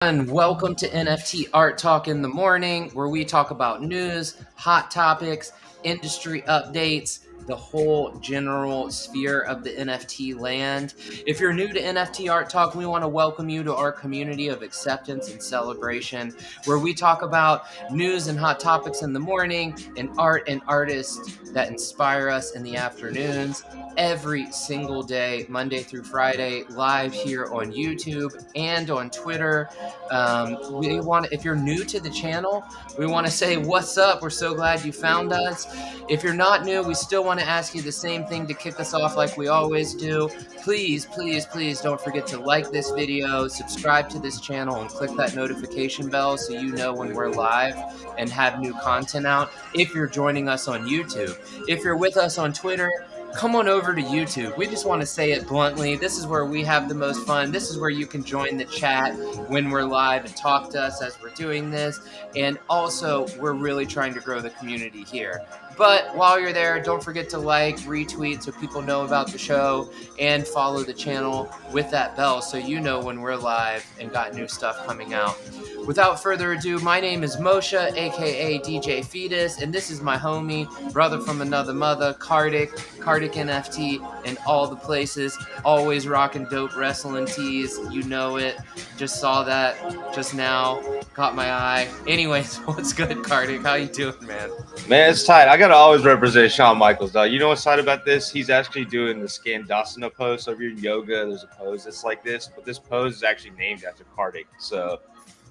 And welcome to NFT Art Talk in the Morning, where we talk about news, hot topics, industry updates, the whole general sphere of the NFT land. If you're new to NFT Art Talk, we want to welcome you to our community of acceptance and celebration, where we talk about news and hot topics in the morning and art and artists that inspire us in the afternoons every single day, Monday through Friday, live here on YouTube and on Twitter. If you're new to the channel, we want to say what's up. We're so glad you found us. If you're not new, we still want to ask you the same thing to kick us off like we always do. Please, please, please don't forget to like this video, subscribe to this channel, and click that notification bell so you know when we're live and have new content out. If you're joining us on YouTube, if you're with us on Twitter, come on over to YouTube. We just want to say it bluntly. This is where we have the most fun. This is where you can join the chat when we're live and talk to us as we're doing this. And also, we're really trying to grow the community here. But while you're there, don't forget to like, retweet so people know about the show, and follow the channel with that bell so you know when we're live and got new stuff coming out. Without further ado, my name is Moshe, aka DJ Fetus, and this is my homie, brother from another mother, Karthik NFT, and all the places. Always rocking dope wrestling tees. You know it. Just saw that just now. Caught my eye. Anyways, what's good, Karthik? How you doing, man? Man, it's tight. I gotta always represent Shawn Michaels, though. You know what's tight about this? He's actually doing the Skandasana pose. So if you're in yoga, there's a pose that's like this, but this pose is actually named after Karthik. So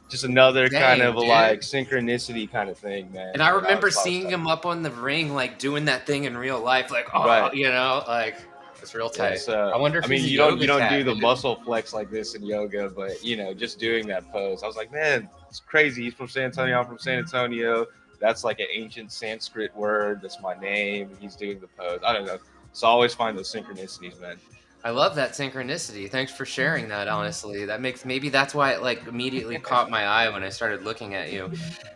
just another kind of like synchronicity kind of thing, man. And I remember seeing him up on the ring, like doing that thing in real life, like you know, like it's real tight. Yeah, so, I wonder if you don't do the muscle flex like this in yoga, but you know, just doing that pose. I was like, man, it's crazy. He's from San Antonio. I'm from San Antonio. That's like an ancient Sanskrit word. That's my name. He's doing the pose. I don't know. So I always find those synchronicities, man. I love that synchronicity. Thanks for sharing that, honestly. Maybe that's why it like immediately caught my eye when I started looking at you.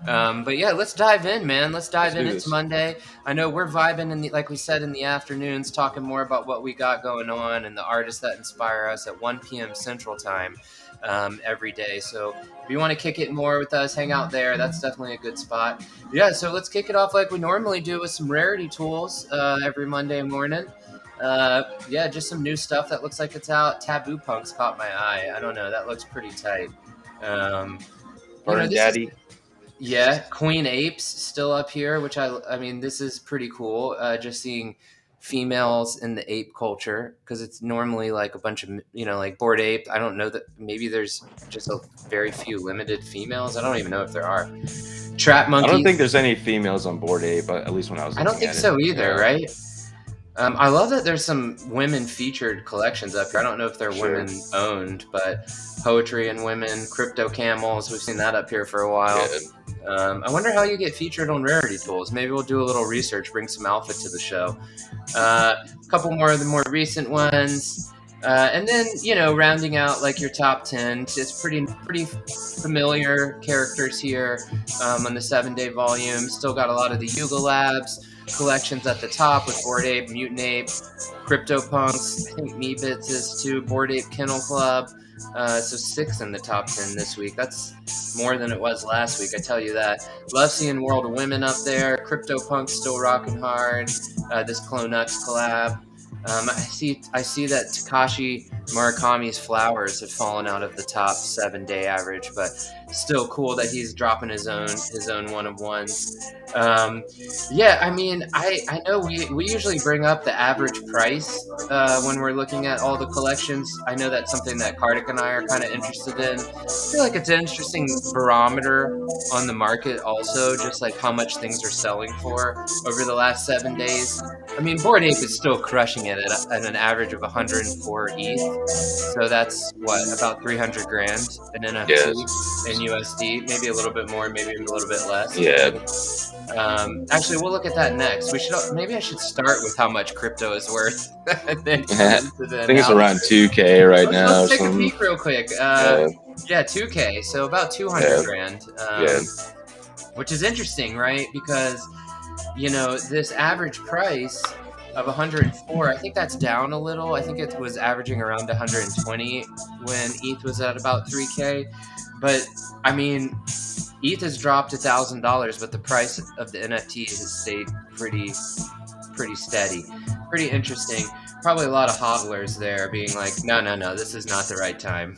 But yeah, let's dive in, man. Let's dive in. It's Monday. I know we're vibing like we said, in the afternoons, talking more about what we got going on and the artists that inspire us at 1 p.m. Central Time every day. So if you want to kick it more with us, hang out there. That's definitely a good spot. Yeah, so let's kick it off like we normally do with some Rarity Tools every Monday morning. Yeah, just some new stuff that looks like it's out. Taboo Punks caught my eye. I don't know. That looks pretty tight. Daddy. Yeah, Queen Apes still up here, which I mean, this is pretty cool. Just seeing females in the ape culture, because it's normally like a bunch of, you know, like Bored Ape. I don't know that maybe there's just a very few limited females. I don't even know if there are. Trap Monkey. I don't think there's any females on Bored Ape, at least when I was looking I don't think so either, right? I love that there's some women featured collections up here. I don't know if they're women owned, but poetry and women, crypto camels. We've seen that up here for a while. I wonder how you get featured on Rarity Tools. Maybe we'll do a little research, bring some alpha to the show. A couple more of the more recent ones. And then, you know, rounding out like your top 10, just pretty familiar characters here on the 7-day volume. Still got a lot of the Yuga Labs collections at the top with Bored Ape, Mutant Ape, CryptoPunks. I think Meebits is too. Bored Ape Kennel Club. So 6 in the top 10 this week. That's more than it was last week, I tell you that. Love seeing World of Women up there. CryptoPunks still rocking hard. This Clonux collab. I see that Takashi Murakami's Flowers have fallen out of the top 7-day average, but still cool that he's dropping his own one of ones. Yeah, I mean, I know we usually bring up the average price when we're looking at all the collections. I know that's something that Karthik and I are kind of interested in. I feel like it's an interesting barometer on the market also, just like how much things are selling for over the last 7 days. I mean, Bored Ape is still crushing it at an average of 104 ETH. So that's what, about 300 grand in NFT in USD, maybe a little bit more, maybe a little bit less. Yeah. Actually, we'll look at that next. Maybe I should start with how much crypto is worth. And then I think it's around 2K right now. Let's take a peek real quick. Yeah, 2K. So about 200 grand. Which is interesting, right? Because, you know, this average price of 104, I think that's down a little. I think it was averaging around 120 when ETH was at about 3K. But I mean, ETH has dropped $1,000, but the price of the NFT has stayed pretty steady. Pretty interesting. Probably a lot of hodlers there being like, no, this is not the right time.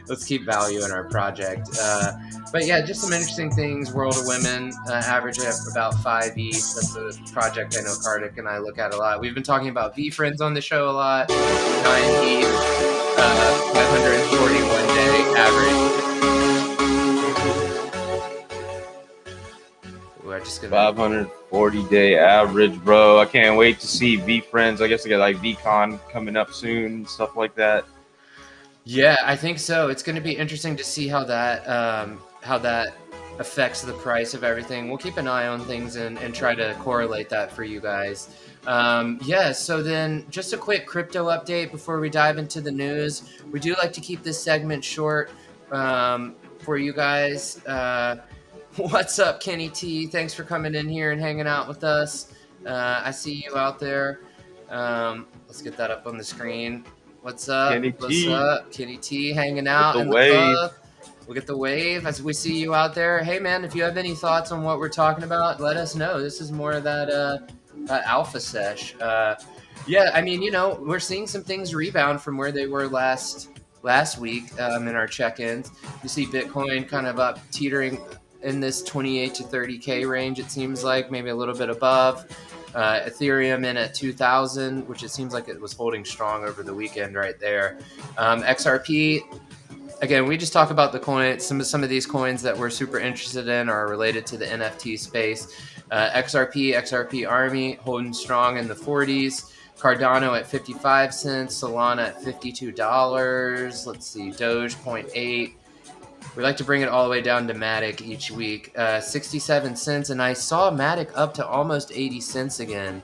Let's keep value in our project. But yeah, just some interesting things. World of Women, average at about 5 ETH. That's a project I know Karthik and I look at a lot. We've been talking about V-Friends on the show a lot. 9 ETH, 541 day average. We're just gonna 540-day average, bro. I can't wait to see V Friends. I guess I got like VCon coming up soon, stuff like that. Yeah, I think so. It's going to be interesting to see how that affects the price of everything. We'll keep an eye on things and try to correlate that for you guys. Yeah, so then just a quick crypto update before we dive into the news. We do like to keep this segment short for you guys. What's up, Kenny T? Thanks for coming in here and hanging out with us. I see you out there. Let's get that up on the screen. What's up? Kenny What's T up? Kenny T hanging out the in the wave. club. We'll get the wave as we see you out there. Hey, man, if you have any thoughts on what we're talking about, let us know. This is more of that alpha sesh. Yeah, I mean, we're seeing some things rebound from where they were last week in our check-ins. You see Bitcoin kind of up teetering in this 28 to 30K range, it seems like, maybe a little bit above. Ethereum in at 2,000, which it seems like it was holding strong over the weekend right there. XRP, again, we just talk about the coins. Some of these coins that we're super interested in are related to the NFT space. XRP Army holding strong in the 40s. Cardano at 55 cents. Solana at $52. Let's see, Doge 0.8. We like to bring it all the way down to Matic each week. 67 cents, and I saw Matic up to almost 80 cents again.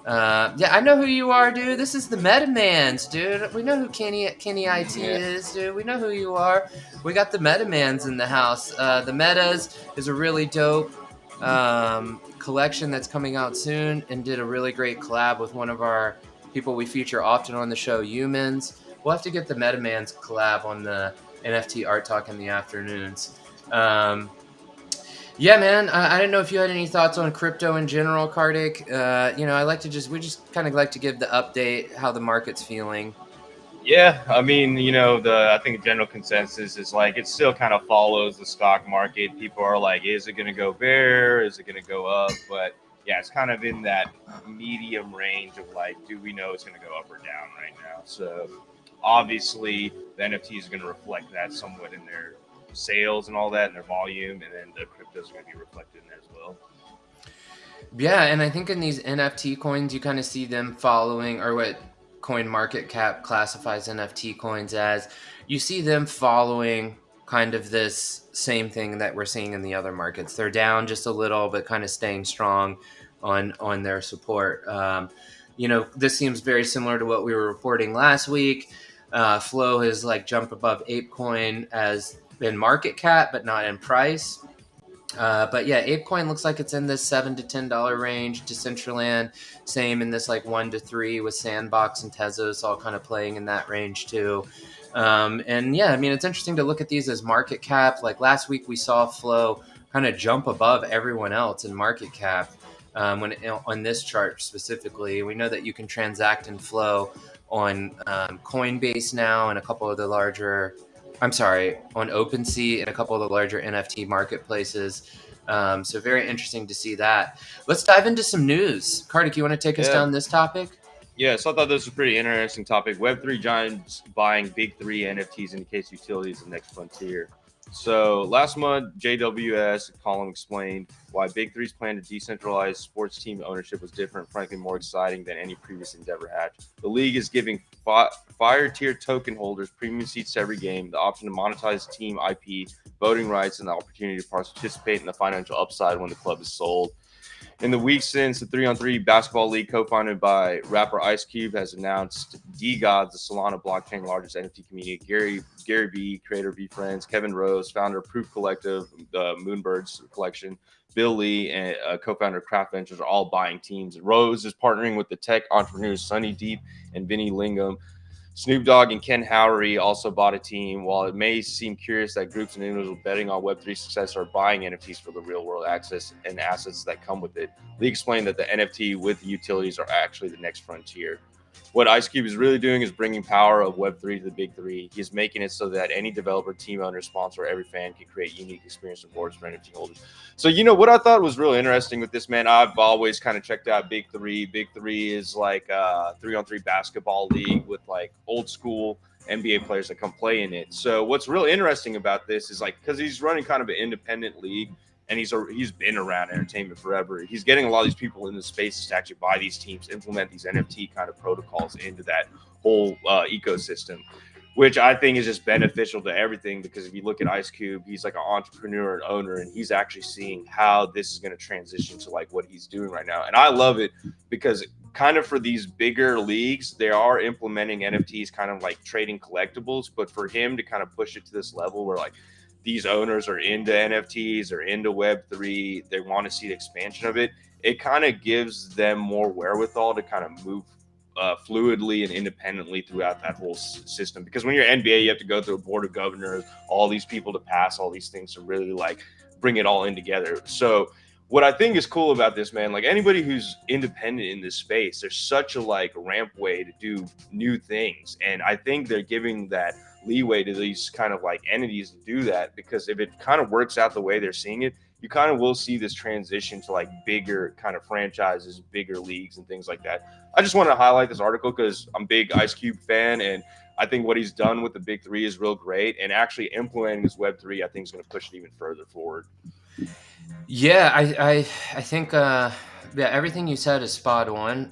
Yeah, I know who you are, dude. This is the Metamans, dude. We know who Kenny IT is, dude. We know who you are. We got the Metamans in the house. The Metas is a really dope collection that's coming out soon, and did a really great collab with one of our people we feature often on the show, Humans. We'll have to get the Metamans collab on the NFT Art Talk in the afternoons. Yeah, man. I didn't know if you had any thoughts on crypto in general, Karthik. I like to we just kind of like to give the update, how the market's feeling. Yeah, I mean, I think the general consensus is like it still kind of follows the stock market. People are like, is it going to go bear? Is it going to go up? But yeah, it's kind of in that medium range of like, do we know it's going to go up or down right now? So obviously, the NFTs are going to reflect that somewhat in their sales and all that, and their volume, and then the cryptos are going to be reflected in there as well. Yeah, and I think in these NFT coins, you kind of see them following, or what Coin Market Cap classifies NFT coins as. You see them following kind of this same thing that we're seeing in the other markets. They're down just a little, but kind of staying strong on their support. This seems very similar to what we were reporting last week. Flow has like jumped above ApeCoin as in market cap, but not in price. But yeah, ApeCoin looks like it's in this $7 to $10 range. Decentraland, same in this like 1 to 3 with Sandbox and Tezos all kind of playing in that range too. And yeah, I mean, it's interesting to look at these as market cap. Like last week, we saw Flow kind of jump above everyone else in market cap. On this chart specifically, we know that you can transact in Flow on Coinbase now and a couple of the larger. On OpenSea and a couple of the larger NFT marketplaces. So very interesting to see that. Let's dive into some news. Karthik, you want to take us down this topic? Yeah, so I thought this was a pretty interesting topic. Web3 giants buying Big3 NFTs indicate utilities of next frontier. So last month, JWS column explained why Big3's plan to decentralize sports team ownership was different, frankly more exciting than any previous endeavor had. The league is giving Fire tier token holders premium seats to every game, the option to monetize team IP, voting rights, and the opportunity to participate in the financial upside when the club is sold. In the week since, the 3-on-3 basketball league co-founded by rapper Ice Cube has announced D-Gods, the Solana blockchain largest NFT community, Gary B, creator of V-Friends, Kevin Rose, founder of Proof Collective, the Moonbirds collection, Bill Lee, and co-founder of Craft Ventures are all buying teams. Rose is partnering with the tech entrepreneurs Sunny Deep and Vinny Lingam Snoop Dogg and Ken Howery also bought a team. While it may seem curious that groups and individuals betting on Web3 success are buying NFTs for the real world access and assets that come with it, Lee explained that the NFT with utilities are actually the next frontier. What Ice Cube is really doing is bringing power of Web3 to the big three. He's making it so that any developer, team owner, sponsor, every fan can create unique experience rewards for NFT holders. So, what I thought was really interesting with this, man, I've always kind of checked out Big 3. Big 3 is like a 3-on-3 basketball league with like old school NBA players that come play in it. So what's really interesting about this is like, because he's running kind of an independent league, and he's been around entertainment forever. He's getting a lot of these people in the spaces to actually buy these teams, implement these NFT kind of protocols into that whole ecosystem, which I think is just beneficial to everything. Because if you look at Ice Cube, he's like an entrepreneur and owner, and he's actually seeing how this is going to transition to like what he's doing right now. And I love it because kind of for these bigger leagues, they are implementing NFTs kind of like trading collectibles, but for him to kind of push it to this level where like these owners are into NFTs or into Web3, they want to see the expansion of it. It kind of gives them more wherewithal to kind of move fluidly and independently throughout that whole system. Because when you're NBA, you have to go through a board of governors, all these people to pass all these things to really like bring it all in together. So what I think is cool about this, man, like anybody who's independent in this space, there's such a like ramp way to do new things. And I think they're giving that leeway to these kind of like entities to do that, because if it kind of works out the way they're seeing it, you kind of will see this transition to like bigger kind of franchises, bigger leagues and things like that. I just want to highlight this article because I'm a big Ice Cube fan, and I think what he's done with the Big 3 is real great, and actually implementing this Web3 I think is going to push it even further forward. Yeah, I think yeah, everything you said is spot on.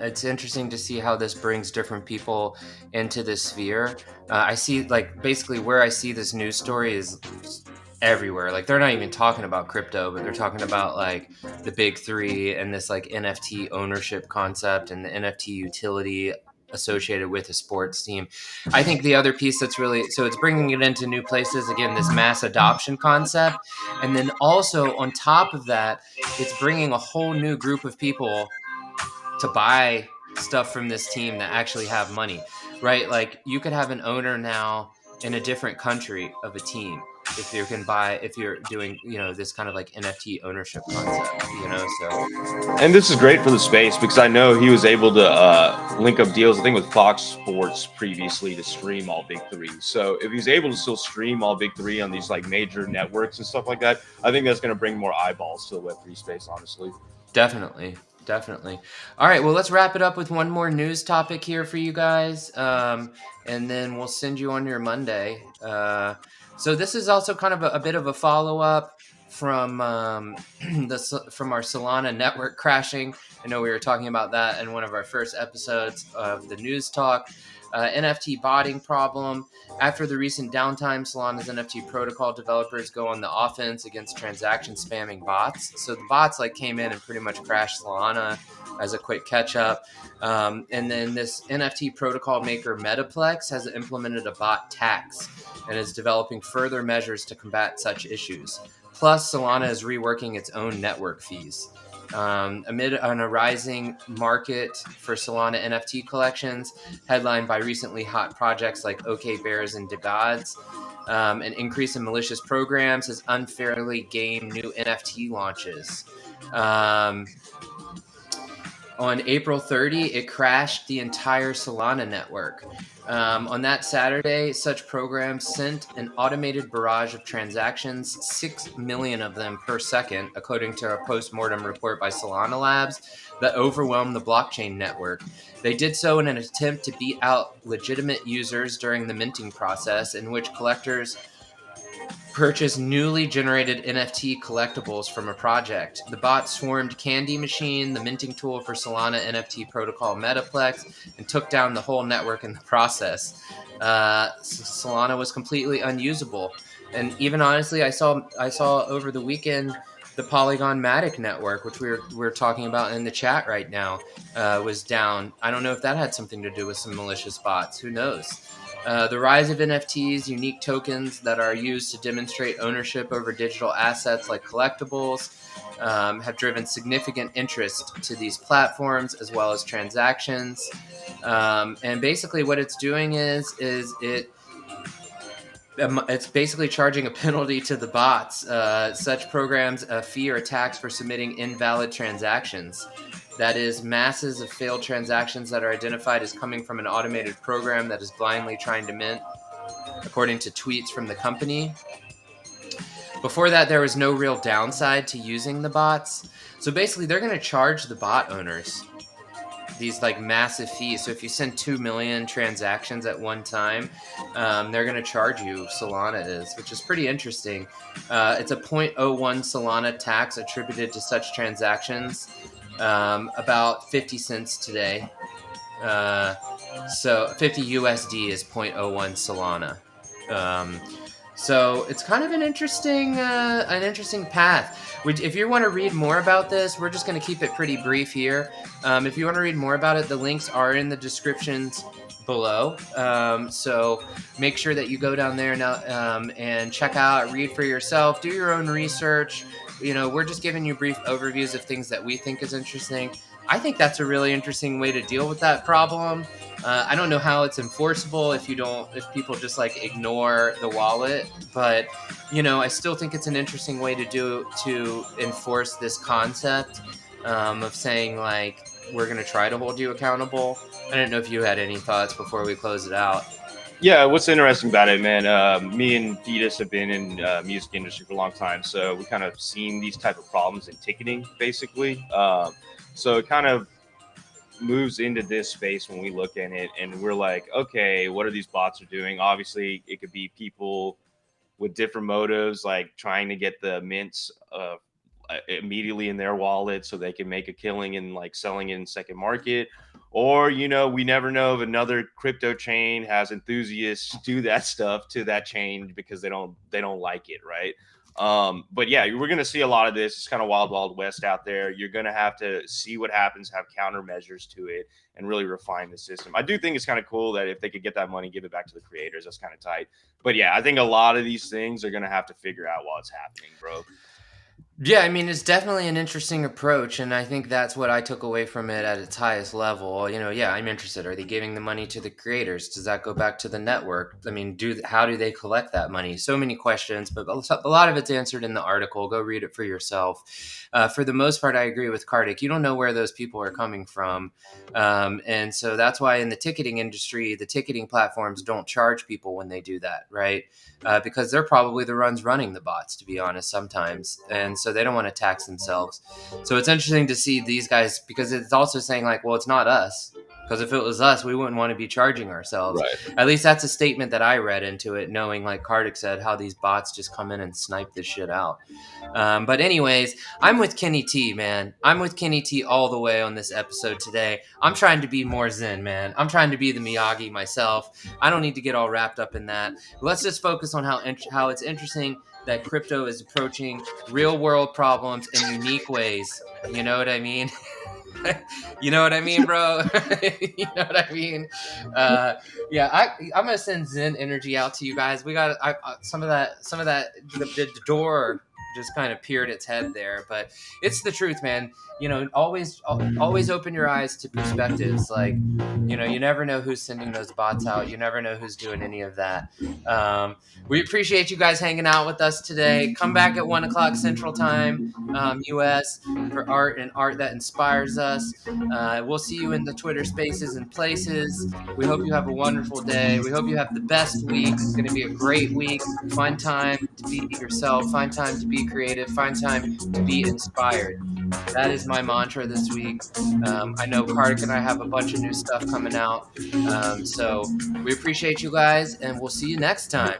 It's interesting to see how this brings different people into this sphere. I see like basically where I see this news story is everywhere. Like they're not even talking about crypto, but they're talking about like the Big 3 and this like NFT ownership concept and the NFT utility associated with a sports team. I think the other piece that's really, so it's bringing it into new places, again, this mass adoption concept. And then also on top of that, it's bringing a whole new group of people to buy stuff from this team that actually have money, right? Like you could have an owner now in a different country of a team if you can buy, if you're doing, this kind of like NFT ownership concept, so. And this is great for the space because I know he was able to link up deals, I think, with Fox Sports previously to stream all Big 3. So if he's able to still stream all Big 3 on these like major networks and stuff like that, I think that's going to bring more eyeballs to the Web3 space, honestly. Definitely. All right, well, let's wrap it up with one more news topic here for you guys, and then we'll send you on your Monday. So this is also kind of a bit of a follow-up from from our Solana network crashing. I know we were talking about that in one of our first episodes of the news talk. NFT botting problem. After the recent downtime, Solana's NFT protocol developers go on the offense against transaction spamming bots. So the bots came in and pretty much crashed Solana as a quick catch up. And then this NFT protocol maker Metaplex has implemented a bot tax and is developing further measures to combat such issues. Plus, Solana is reworking its own network fees. Amid a rising market for Solana NFT collections, headlined by recently hot projects like OK Bears and DeGods, an increase in malicious programs has unfairly gamed new NFT launches. On April 30, it crashed the entire Solana network. On that Saturday, such programs sent an automated barrage of transactions, 6 million of them per second, according to a post-mortem report by Solana Labs, that overwhelmed the blockchain network. They did so in an attempt to beat out legitimate users during the minting process, in which collectors purchase newly generated NFT collectibles from a project. The bot swarmed Candy Machine, the minting tool for Solana NFT protocol Metaplex, and took down the whole network in the process. Solana was completely unusable. And even honestly, I saw over the weekend the Polygon Matic network, which we're talking about in the chat right now, was down. I don't know if that had something to do with some malicious bots. Who knows? The rise of NFTs, unique tokens that are used to demonstrate ownership over digital assets like collectibles, have driven significant interest to these platforms as well as transactions. And basically, what it's doing is it's basically charging a penalty to the bots. Such programs a fee or tax for submitting invalid transactions. That is, masses of failed transactions that are identified as coming from an automated program that is blindly trying to mint, according to tweets from the company. Before that, there was no real downside to using the bots. So basically, they're going to charge the bot owners these like massive fees. So if you send 2 million transactions at one time, they're going to charge you. Solana is, which is pretty interesting. It's a 0.01 Solana tax attributed to such transactions, about 50 cents today. So 50 USD is 0.01 Solana. So it's kind of an interesting path. If you want to read more about this, we're just going to keep it pretty brief here. If you want to read more about it, the links are in the descriptions below. So make sure that you go down there now and check out, read for yourself, do your own research. You know, we're just giving you brief overviews of things that we think is interesting. I think that's a really interesting way to deal with that problem. I don't know how it's enforceable if people just like ignore the wallet, but you know, I still think it's an interesting way to enforce this concept of saying like we're going to try to hold you accountable. I don't know if you had any thoughts before we close it out. Yeah, what's interesting about it, man? Me and Fetus have been in music industry for a long time, so we kind of seen these type of problems in ticketing, basically. So it kind of moves into this space when we look at it, and we're like, okay, what are these bots are doing? Obviously, it could be people with different motives, like trying to get the mints immediately in their wallet so they can make a killing and like selling it in second market. Or, you know, we never know if another crypto chain has enthusiasts do that stuff to that chain because they don't like it, right? But yeah, we're going to see a lot of this. It's kind of wild west out there. You're going to have to see what happens, have countermeasures to it, and really refine the system. I do think it's kind of cool that if they could get that money, give it back to the creators. That's kind of tight. But yeah, I think a lot of these things are going to have to figure out while it's happening, bro. Yeah, I mean, it's definitely an interesting approach, and I think that's what I took away from it at its highest level. You know, yeah, I'm interested. Are they giving the money to the creators? Does that go back to the network? I mean, how do they collect that money? So many questions, but a lot of it's answered in the article. Go read it for yourself. For the most part, I agree with Karthik. You don't know where those people are coming from, and so that's why in the ticketing industry, the ticketing platforms don't charge people when they do that, right? Because they're probably the ones running the bots, to be honest, sometimes. And so they don't want to tax themselves. So it's interesting to see these guys, because it's also saying like, well, it's not us. Because if it was us, we wouldn't want to be charging ourselves. Right. At least that's a statement that I read into it, knowing, like Karthik said, how these bots just come in and snipe this shit out. But anyways, I'm with Kenny T, man. I'm with Kenny T all the way on this episode today. I'm trying to be more zen, man. I'm trying to be the Miyagi myself. I don't need to get all wrapped up in that. Let's just focus on how it's interesting that crypto is approaching real world problems in unique ways. You know what I mean? You know what I mean, bro? You know what I mean? Yeah, I'm gonna send Zen energy out to you guys. We got some of that. The door just kind of peered its head there, but it's the truth, man. You know, always open your eyes to perspectives. Like, you know, you never know who's sending those bots out. You never know who's doing any of that. We appreciate you guys hanging out with us today. Come back at 1:00 Central Time, US, for art that inspires us. We'll see you in the Twitter Spaces and places. We hope you have a wonderful day. We hope you have the best week. It's going to be a great week. Find time to be yourself. Find time to be creative. Find time to be inspired. That is my mantra this week. I know Karthik and I have a bunch of new stuff coming out. So we appreciate you guys, and we'll see you next time.